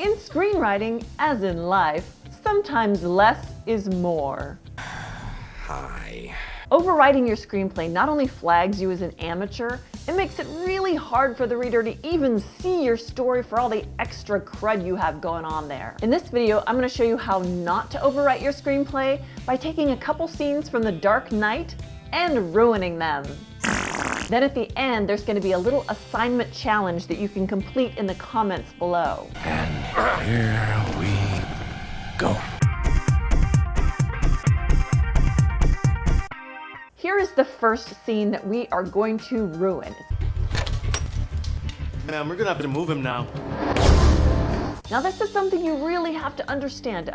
In screenwriting, as in life, sometimes less is more. Hi. Overwriting your screenplay not only flags you as an amateur, it makes it really hard for the reader to even see your story for all the extra crud you have going on there. In this video, I'm going to show you how not to overwrite your screenplay by taking a couple scenes from The Dark Knight and ruining them. Then at the end, there's going to be a little assignment challenge that you can complete in the comments below. And here we go. Here is the first scene that we are going to ruin. Man, we're gonna have to move him now. Now this is something you really have to understand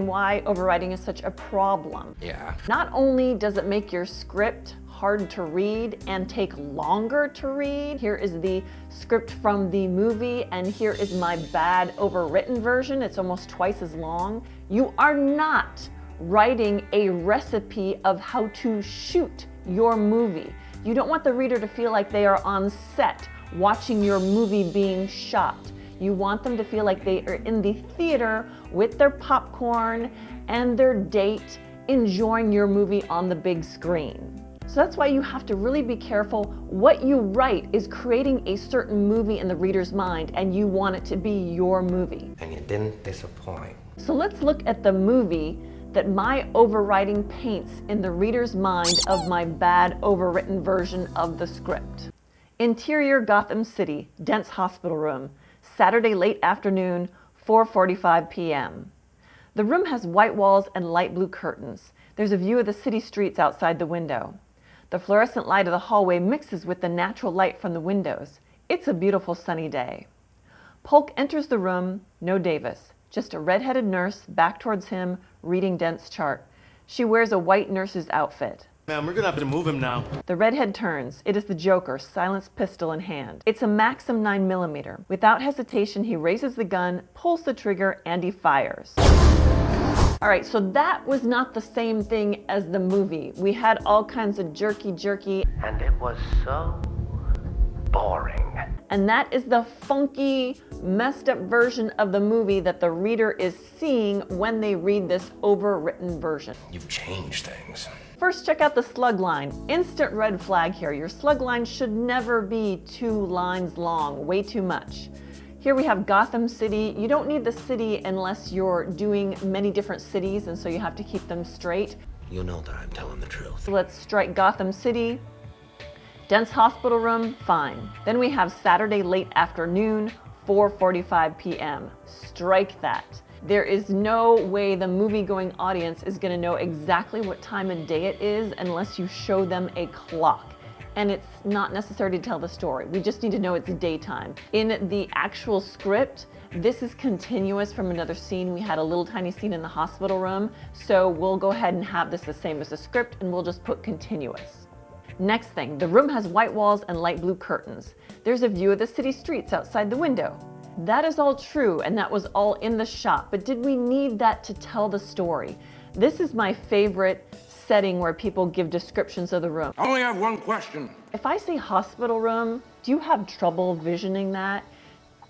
why overwriting is such a problem. Yeah. Not only does it make your script hard to read and take longer to read, here is the script from the movie and here is my bad overwritten version. It's almost twice as long. You are not writing a recipe of how to shoot your movie. You don't want the reader to feel like they are on set watching your movie being shot. You want them to feel like they are in the theater with their popcorn and their date, enjoying your movie on the big screen. So that's why you have to really be careful. What you write is creating a certain movie in the reader's mind, and you want it to be your movie. And you didn't disappoint. So let's look at the movie that my overwriting paints in the reader's mind of my bad overwritten version of the script. Interior Gotham City, dense hospital room, Saturday late afternoon, 4:45 p.m. The room has white walls and light blue curtains. There's a view of the city streets outside the window. The fluorescent light of the hallway mixes with the natural light from the windows. It's a beautiful sunny day. Polk enters the room, no Davis, just a red-headed nurse back towards him, reading Dent's chart. She wears a white nurse's outfit. Man, we're gonna have to move him now. The redhead turns. It is the Joker, silenced pistol in hand. It's a Maxim 9mm. Without hesitation, he raises the gun, pulls the trigger, and he fires. All right, so that was not the same thing as the movie. We had all kinds of jerky. And it was so boring. And that is the funky, messed up version of the movie that the reader is seeing when they read this overwritten version. You've changed things. First, check out the slug line. Instant red flag here. Your slug line should never be 2 lines long, way too much. Here we have Gotham City. You don't need the city unless you're doing many different cities, and so you have to keep them straight. You know that I'm telling the truth. So let's strike Gotham City. Dense hospital room, fine. Then we have Saturday late afternoon, 4:45 p.m. Strike that. There is no way the movie-going audience is going to know exactly what time of day it is unless you show them a clock. And it's not necessary to tell the story. We just need to know it's daytime. In the actual script, this is continuous from another scene. We had a little tiny scene in the hospital room, so we'll go ahead and have this the same as the script, and we'll just put continuous. Next thing, the room has white walls and light blue curtains. There's a view of the city streets outside the window. That is all true, and that was all in the shot, but did we need that to tell the story? This is my favorite setting where people give descriptions of the room. I only have one question. If I say hospital room, do you have trouble visioning that?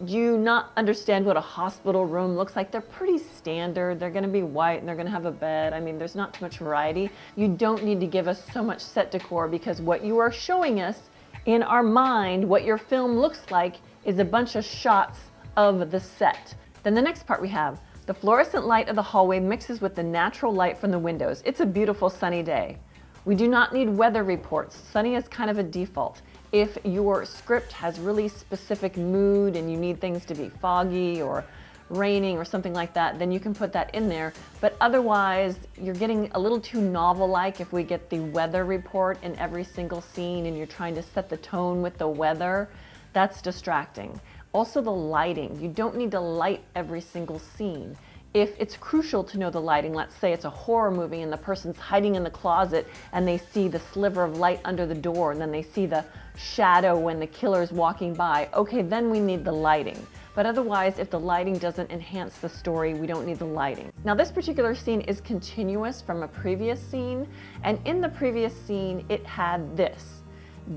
Do you not understand what a hospital room looks like? They're pretty standard. They're gonna be white and they're gonna have a bed. I mean, there's not too much variety. You don't need to give us so much set decor because what you are showing us in our mind, what your film looks like, is a bunch of shots of the set. Then the next part we have, the fluorescent light of the hallway mixes with the natural light from the windows. It's a beautiful sunny day. We do not need weather reports. Sunny is kind of a default. If your script has really specific mood and you need things to be foggy or raining or something like that, then you can put that in there. But otherwise, you're getting a little too novel-like if we get the weather report in every single scene and you're trying to set the tone with the weather. That's distracting. Also the lighting. You don't need to light every single scene. If it's crucial to know the lighting, let's say it's a horror movie and the person's hiding in the closet and they see the sliver of light under the door and then they see the shadow when the killer's walking by, okay, then we need the lighting. But otherwise, if the lighting doesn't enhance the story, we don't need the lighting. Now this particular scene is continuous from a previous scene, and in the previous scene, it had this.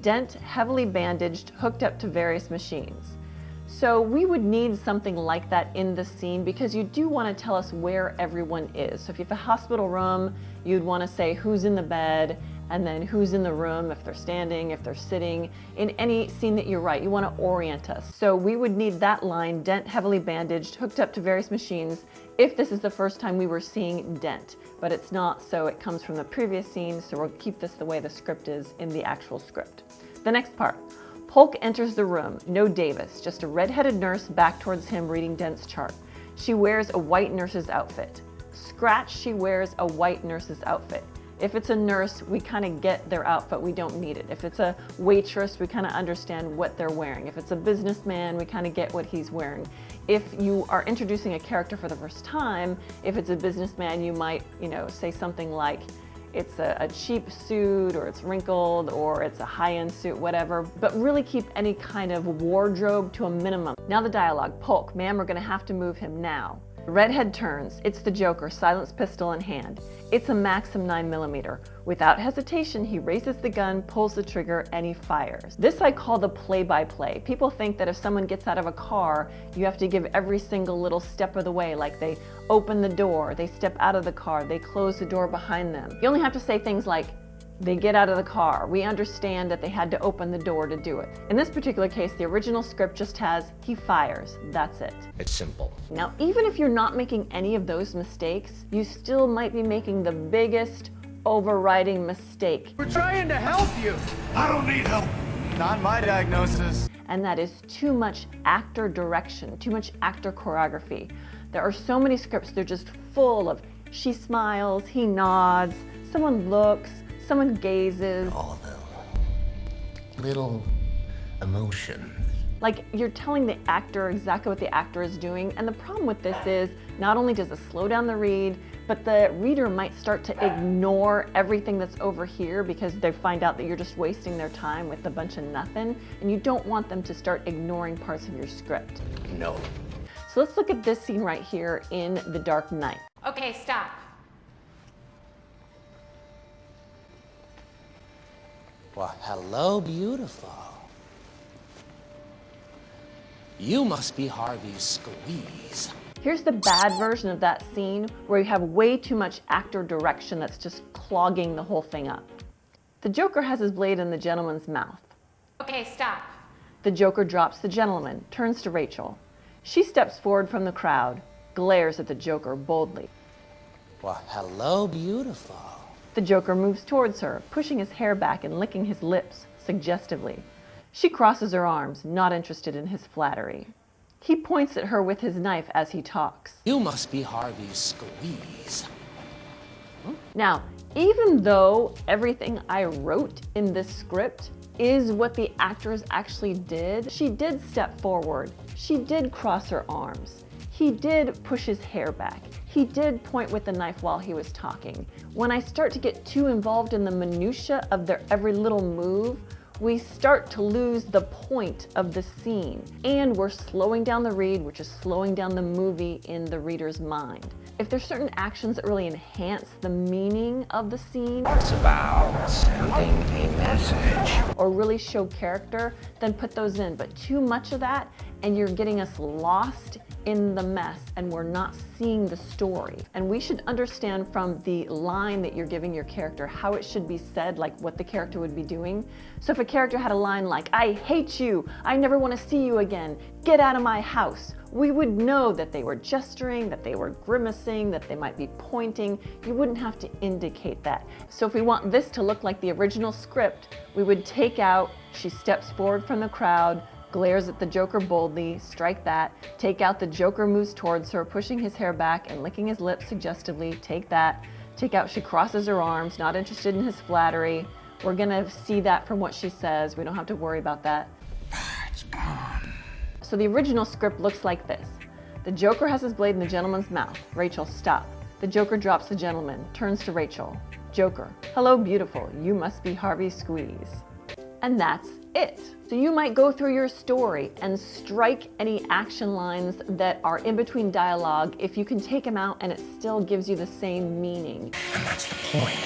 Dent heavily bandaged, hooked up to various machines. So we would need something like that in the scene because you do want to tell us where everyone is. So if you have a hospital room, you'd want to say who's in the bed and then who's in the room, if they're standing, if they're sitting. In any scene that you write, you want to orient us. So we would need that line, Dent heavily bandaged, hooked up to various machines, if this is the first time we were seeing Dent. But it's not, so it comes from the previous scene, so we'll keep this the way the script is in the actual script. The next part. Polk enters the room, no Davis, just a redheaded nurse back towards him reading Dent's chart. She wears a white nurse's outfit. Scratch, she wears a white nurse's outfit. If it's a nurse, we kind of get their outfit, we don't need it. If it's a waitress, we kind of understand what they're wearing. If it's a businessman, we kind of get what he's wearing. If you are introducing a character for the first time, if it's a businessman, you might, say something like, it's a cheap suit, or it's wrinkled, or it's a high-end suit, whatever, but really keep any kind of wardrobe to a minimum. Now the dialogue. Polk, ma'am, we're gonna have to move him now. The redhead turns. It's the Joker, silenced pistol in hand. It's a Maxim 9mm. Without hesitation, he raises the gun, pulls the trigger, and he fires. This I call the play-by-play. People think that if someone gets out of a car, you have to give every single little step of the way, like they open the door, they step out of the car, they close the door behind them. You only have to say things like, they get out of the car. We understand that they had to open the door to do it. In this particular case, the original script just has, he fires. That's it. It's simple. Now, even if you're not making any of those mistakes, you still might be making the biggest overwriting mistake. We're trying to help you. I don't need help. Not my diagnosis. And that is too much actor direction, too much actor choreography. There are so many scripts, they're just full of she smiles, he nods, someone looks, someone gazes. All the little emotions. Like you're telling the actor exactly what the actor is doing. And the problem with this is not only does it slow down the read, but the reader might start to ignore everything that's over here because they find out that you're just wasting their time with a bunch of nothing. And you don't want them to start ignoring parts of your script. No. So let's look at this scene right here in The Dark Knight. Okay, stop. Well, hello, beautiful. You must be Harvey Squeeze. Here's the bad version of that scene where you have way too much actor direction that's just clogging the whole thing up. The Joker has his blade in the gentleman's mouth. Okay, stop. The Joker drops the gentleman, turns to Rachel. She steps forward from the crowd, glares at the Joker boldly. Well, hello, beautiful. The Joker moves towards her, pushing his hair back and licking his lips suggestively. She crosses her arms, not interested in his flattery. He points at her with his knife as he talks. You must be Harvey Squeeze. Now, even though everything I wrote in this script is what the actors actually did, she did step forward. She did cross her arms. He did push his hair back. He did point with the knife while he was talking. When I start to get too involved in the minutia of their every little move, we start to lose the point of the scene. And we're slowing down the read, which is slowing down the movie in the reader's mind. If there's certain actions that really enhance the meaning of the scene, It's about sending a message. or really show character, then put those in. But too much of that, and you're getting us lost in the mess, and we're not seeing the story. And we should understand from the line that you're giving your character how it should be said, like what the character would be doing. So if a character had a line like, I hate you, I never want to see you again, get out of my house, we would know that they were gesturing, that they were grimacing, that they might be pointing. You wouldn't have to indicate that. So if we want this to look like the original script, we would take out, she steps forward from the crowd, glares at the Joker boldly, strike that, take out the Joker moves towards her, pushing his hair back and licking his lips suggestively, take that, take out she crosses her arms, not interested in his flattery. We're gonna see that from what she says, we don't have to worry about that. It's gone. So the original script looks like this. The Joker has his blade in the gentleman's mouth. Rachel, stop. The Joker drops the gentleman, turns to Rachel. Joker, hello beautiful, you must be Harvey Squeeze. And that's it. So you might go through your story and strike any action lines that are in between dialogue if you can take them out and it still gives you the same meaning. And that's the point.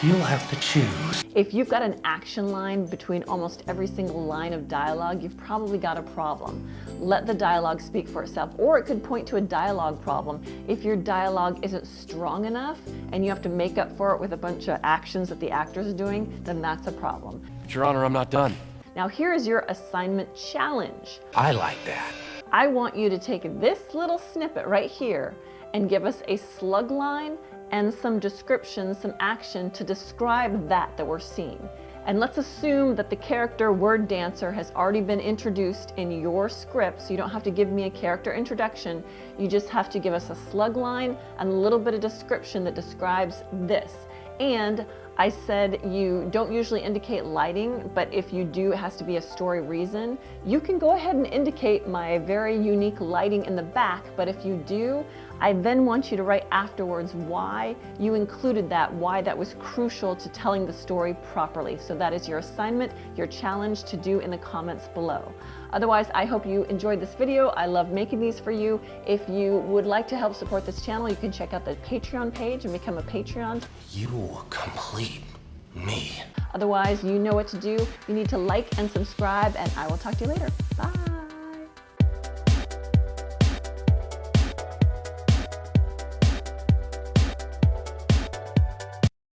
You'll have to choose. If you've got an action line between almost every single line of dialogue, you've probably got a problem. Let the dialogue speak for itself, or it could point to a dialogue problem. If your dialogue isn't strong enough and you have to make up for it with a bunch of actions that the actors are doing, then that's a problem. But Your Honor, I'm not done. Now here is your assignment challenge. I like that. I want you to take this little snippet right here and give us a slug line and some description, some action to describe that we're seeing. And let's assume that the character word dancer has already been introduced in your script, so you don't have to give me a character introduction. You just have to give us a slug line and a little bit of description that describes this. And I said you don't usually indicate lighting, but if you do, it has to be a story reason. You can go ahead and indicate my very unique lighting in the back, but if you do, I then want you to write afterwards why you included that, why that was crucial to telling the story properly. So that is your assignment, your challenge to do in the comments below. Otherwise, I hope you enjoyed this video. I love making these for you. If you would like to help support this channel, you can check out the Patreon page and become a Patreon. You complete me. Otherwise, you know what to do. You need to like and subscribe, and I will talk to you later. Bye.